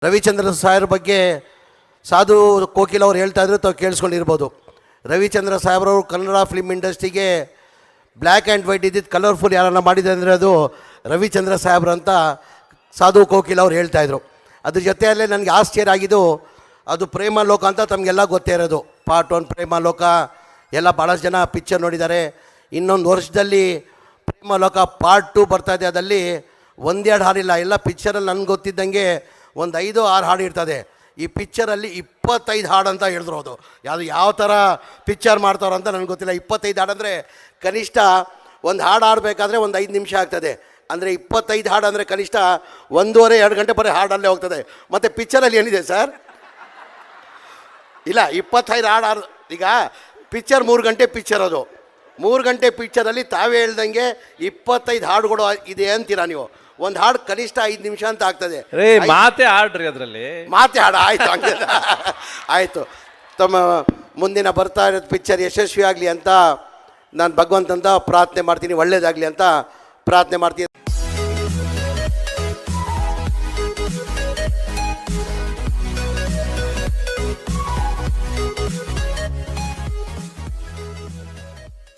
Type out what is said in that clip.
ರವಿಚಂದ್ರನ್ ಸಾಹೇಬ್ರ ಬಗ್ಗೆ ಸಾಧು ಕೋಕಿಲ್ ಅವ್ರು ಹೇಳ್ತಾ ಇದ್ರು ತಾವು ಕೇಳಿಸ್ಕೊಂಡಿರ್ಬೋದು. ರವಿಚಂದ್ರ ಸಾಹೇಬ್ರವರು ಕನ್ನಡ ಫಿಲ್ಮ್ ಇಂಡಸ್ಟ್ರಿಗೆ ಬ್ಲ್ಯಾಕ್ ಆ್ಯಂಡ್ ವೈಟ್ ಇದ್ದಿದ್ದು ಕಲರ್ಫುಲ್ ಯಾರನ್ನ ಮಾಡಿದೆ ಅಂದರೆ ಅದು ರವಿಚಂದ್ರ ಸಾಹೇಬ್ರು ಅಂತ ಸಾಧು ಕೋಕಿಲ್ ಅವ್ರು ಹೇಳ್ತಾಯಿದ್ರು. ಅದ್ರ ಜೊತೆಯಲ್ಲೇ ನನಗೆ ಆಶ್ಚರ್ಯ ಆಗಿದ್ದು ಅದು ಪ್ರೇಮ ಲೋಕ ಅಂತ ತಮಗೆಲ್ಲ ಗೊತ್ತೇ ಇರೋದು. ಪಾರ್ಟ್ 1 ಪ್ರೇಮ ಲೋಕ ಎಲ್ಲ ಭಾಳಷ್ಟು ಜನ ಪಿಕ್ಚರ್ ನೋಡಿದ್ದಾರೆ. ಇನ್ನೊಂದು ವರ್ಷದಲ್ಲಿ ಪ್ರೇಮ ಲೋಕ ಪಾರ್ಟ್ 2 ಬರ್ತಾಯಿದೆ. ಅದಲ್ಲಿ ಒಂದೆರಡು ಹಾಡಿಲ್ಲ, ಎಲ್ಲ ಪಿಕ್ಚರಲ್ಲಿ ನನಗೆ ಗೊತ್ತಿದ್ದಂಗೆ ಒಂದು 5-6 ಹಾಡು ಇರ್ತದೆ. ಈ ಪಿಕ್ಚರಲ್ಲಿ 25 ಹಾಡು ಅಂತ ಹೇಳಿದ್ರು. ಅದು ಯಾವ ಥರ ಪಿಕ್ಚರ್ ಮಾಡ್ತಾರೋ ಅಂತ ನನಗೆ ಗೊತ್ತಿಲ್ಲ. 25 ಹಾಡು ಅಂದರೆ ಕನಿಷ್ಠ ಒಂದು ಹಾಡು ಆಡಬೇಕಾದ್ರೆ ಒಂದು 5 ನಿಮಿಷ ಆಗ್ತದೆ. ಅಂದರೆ 25 ಹಾಡು ಅಂದರೆ ಕನಿಷ್ಠ 1.5-2 ಗಂಟೆ ಬರೀ ಹಾಡಲ್ಲೇ ಹೋಗ್ತದೆ. ಮತ್ತು ಪಿಕ್ಚರಲ್ಲಿ ಏನಿದೆ ಸರ್? ಇಲ್ಲ, 25 ಹಾಡು. ಈಗ ಪಿಕ್ಚರ್ 3 ಗಂಟೆ ಪಿಕ್ಚರ್, ಅದು 3 ಗಂಟೆ ಪಿಕ್ಚರಲ್ಲಿ ತಾವೇ ಹೇಳ್ದಂಗೆ 25 ಹಾಡುಗಳು ಇದೆ ಅಂತೀರಾ ನೀವು? ಒಂದು ಹಾಡು ಕನಿಷ್ಠ 5 ನಿಮಿಷ ಅಂತ ಆಗ್ತದೆ. ಮಾತೆ ಹಾಡ್ರಿ, ಅದರಲ್ಲಿ ಮಾತೆ ಹಾಡು. ಆಯಿತು, ಹಂಗೆ ಆಯಿತು. ತಮ್ಮ ಮುಂದಿನ ಬರ್ತಾ ಇರೋದು ಪಿಕ್ಚರ್ ಯಶಸ್ವಿ ಆಗಲಿ ಅಂತ ನಾನು ಭಗವಂತಂತ ಪ್ರಾರ್ಥನೆ ಮಾಡ್ತೀನಿ, ಒಳ್ಳೇದಾಗಲಿ ಅಂತ ಪ್ರಾರ್ಥನೆ ಮಾಡ್ತೀನಿ.